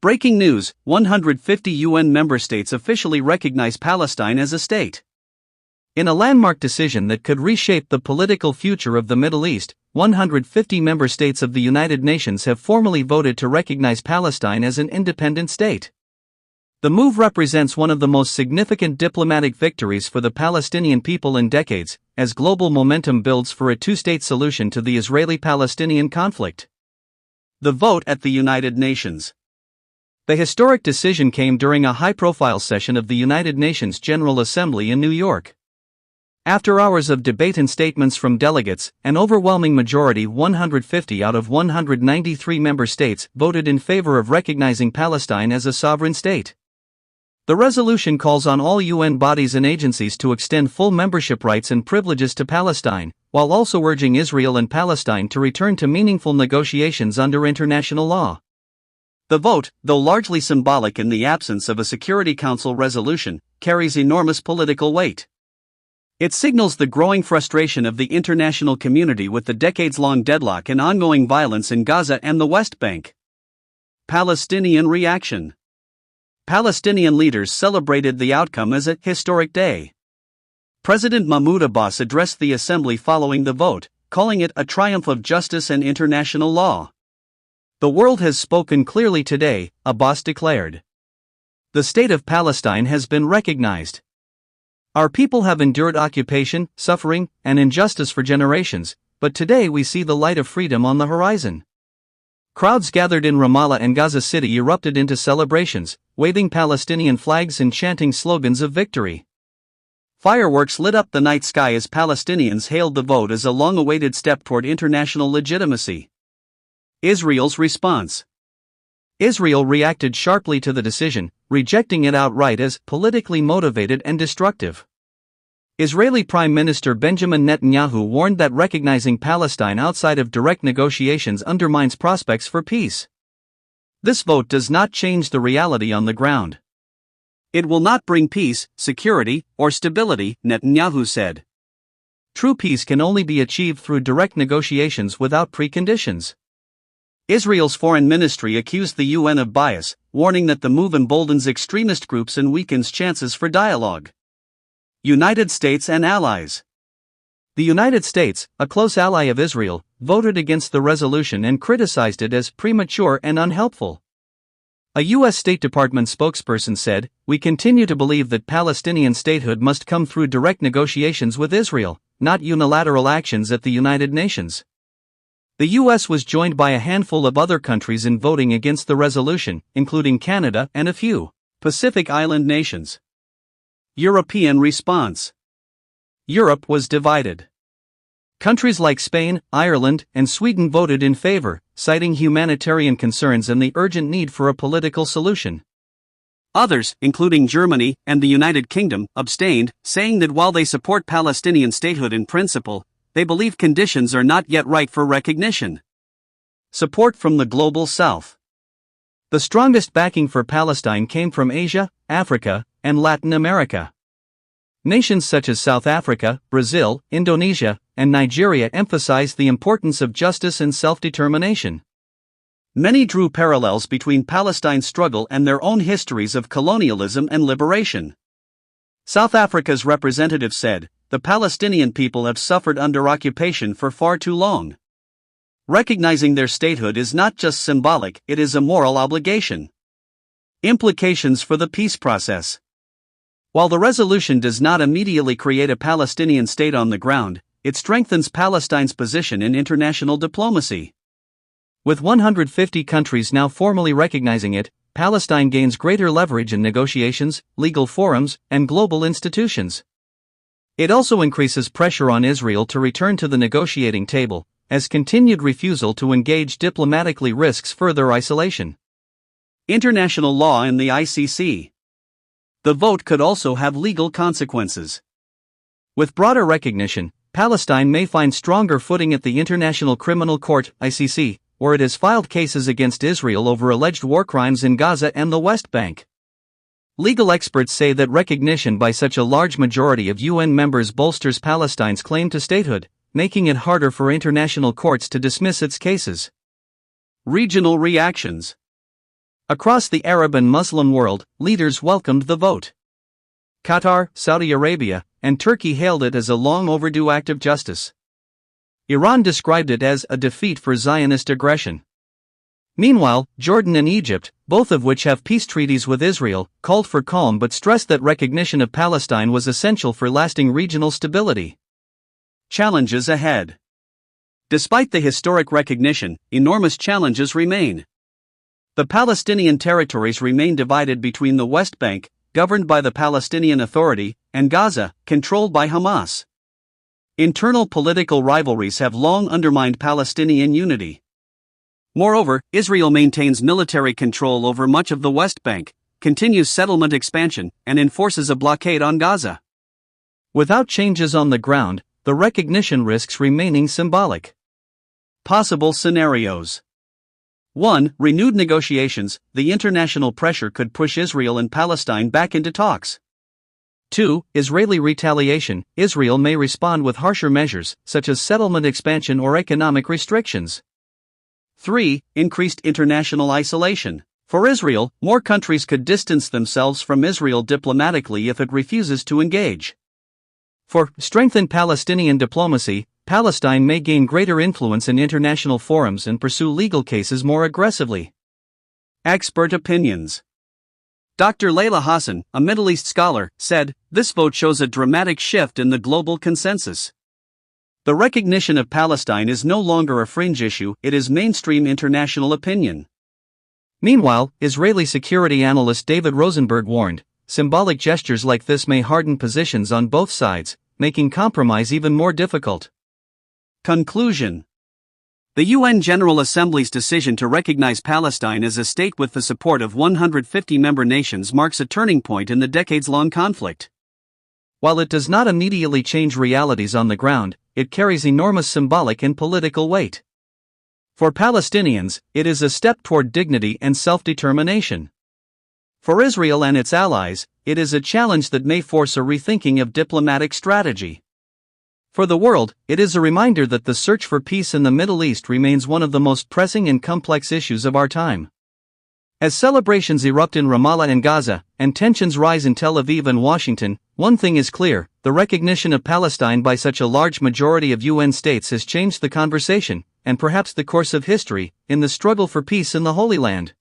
Breaking news: 150 UN member states officially recognize Palestine as a state. In a landmark decision that could reshape the political future of the Middle East, 150 member states of the United Nations have formally voted to recognize Palestine as an independent state. The move represents one of the most significant diplomatic victories for the Palestinian people in decades, as global momentum builds for a two-state solution to the Israeli-Palestinian conflict. The vote at the United Nations. The historic decision came during a high-profile session of the United Nations General Assembly in New York. After hours of debate and statements from delegates, an overwhelming majority, 150 out of 193 member states, voted in favor of recognizing Palestine as a sovereign state. The resolution calls on all UN bodies and agencies to extend full membership rights and privileges to Palestine, while also urging Israel and Palestine to return to meaningful negotiations under international law. The vote, though largely symbolic in the absence of a Security Council resolution, carries enormous political weight. It signals the growing frustration of the international community with the decades-long deadlock and ongoing violence in Gaza and the West Bank. Palestinian reaction. Palestinian leaders celebrated the outcome as a historic day. President Mahmoud Abbas addressed the assembly following the vote, calling it a triumph of justice and international law. The world has spoken clearly today, Abbas declared. The state of Palestine has been recognized. Our people have endured occupation, suffering, and injustice for generations, but today we see the light of freedom on the horizon. Crowds gathered in Ramallah and Gaza City erupted into celebrations, waving Palestinian flags and chanting slogans of victory. Fireworks lit up the night sky as Palestinians hailed the vote as a long-awaited step toward international legitimacy. Israel's response. Israel reacted sharply to the decision, rejecting it outright as politically motivated and destructive. Israeli Prime Minister Benjamin Netanyahu warned that recognizing Palestine outside of direct negotiations undermines prospects for peace. This vote does not change the reality on the ground. It will not bring peace, security, or stability, Netanyahu said. True peace can only be achieved through direct negotiations without preconditions. Israel's foreign ministry accused the UN of bias, warning that the move emboldens extremist groups and weakens chances for dialogue. United States and allies. The United States, a close ally of Israel, voted against the resolution and criticized it as premature and unhelpful. A U.S. State Department spokesperson said, "We continue to believe that Palestinian statehood must come through direct negotiations with Israel, not unilateral actions at the United Nations." The U.S. was joined by a handful of other countries in voting against the resolution, including Canada and a few Pacific Island nations. European response. Europe was divided. Countries like Spain, Ireland, and Sweden voted in favor, citing humanitarian concerns and the urgent need for a political solution. Others, including Germany and the United Kingdom, abstained, saying that while they support Palestinian statehood in principle, they believe conditions are not yet right for recognition. Support from the Global South. The strongest backing for Palestine came from Asia, Africa, and Latin America. Nations such as South Africa, Brazil, Indonesia, and Nigeria emphasized the importance of justice and self-determination. Many drew parallels between Palestine's struggle and their own histories of colonialism and liberation. South Africa's representative said, "The Palestinian people have suffered under occupation for far too long. Recognizing their statehood is not just symbolic, it is a moral obligation." Implications for the peace process. While the resolution does not immediately create a Palestinian state on the ground, it strengthens Palestine's position in international diplomacy. With 150 countries now formally recognizing it, Palestine gains greater leverage in negotiations, legal forums, and global institutions. It also increases pressure on Israel to return to the negotiating table, as continued refusal to engage diplomatically risks further isolation. International law and the ICC. The vote could also have legal consequences. With broader recognition, Palestine may find stronger footing at the International Criminal Court, ICC, where it has filed cases against Israel over alleged war crimes in Gaza and the West Bank. Legal experts say that recognition by such a large majority of UN members bolsters Palestine's claim to statehood, making it harder for international courts to dismiss its cases. Regional reactions. Across the Arab and Muslim world, leaders welcomed the vote. Qatar, Saudi Arabia, and Turkey hailed it as a long overdue act of justice. Iran described it as a defeat for Zionist aggression. Meanwhile, Jordan and Egypt, both of which have peace treaties with Israel, called for calm but stressed that recognition of Palestine was essential for lasting regional stability. Challenges ahead. Despite the historic recognition, enormous challenges remain. The Palestinian territories remain divided between the West Bank, governed by the Palestinian Authority, and Gaza, controlled by Hamas. Internal political rivalries have long undermined Palestinian unity. Moreover, Israel maintains military control over much of the West Bank, continues settlement expansion, and enforces a blockade on Gaza. Without changes on the ground, the recognition risks remaining symbolic. Possible scenarios. 1. Renewed negotiations. The international pressure could push Israel and Palestine back into talks. 2. Israeli retaliation. Israel may respond with harsher measures, such as settlement expansion or economic restrictions. 3. Increased international isolation. For Israel, more countries could distance themselves from Israel diplomatically if it refuses to engage. 4. Strengthen Palestinian diplomacy. Palestine may gain greater influence in international forums and pursue legal cases more aggressively. Expert opinions. Dr. Layla Hassan, a Middle East scholar, said, "This vote shows a dramatic shift in the global consensus. The recognition of Palestine is no longer a fringe issue, it is mainstream international opinion." Meanwhile, Israeli security analyst David Rosenberg warned, symbolic gestures like this may harden positions on both sides, making compromise even more difficult. Conclusion. The UN General Assembly's decision to recognize Palestine as a state with the support of 150 member nations marks a turning point in the decades-long conflict. While it does not immediately change realities on the ground, it carries enormous symbolic and political weight. For Palestinians, it is a step toward dignity and self-determination. For Israel and its allies, it is a challenge that may force a rethinking of diplomatic strategy. For the world, it is a reminder that the search for peace in the Middle East remains one of the most pressing and complex issues of our time. As celebrations erupt in Ramallah and Gaza, and tensions rise in Tel Aviv and Washington, one thing is clear: the recognition of Palestine by such a large majority of UN states has changed the conversation, and perhaps the course of history, in the struggle for peace in the Holy Land.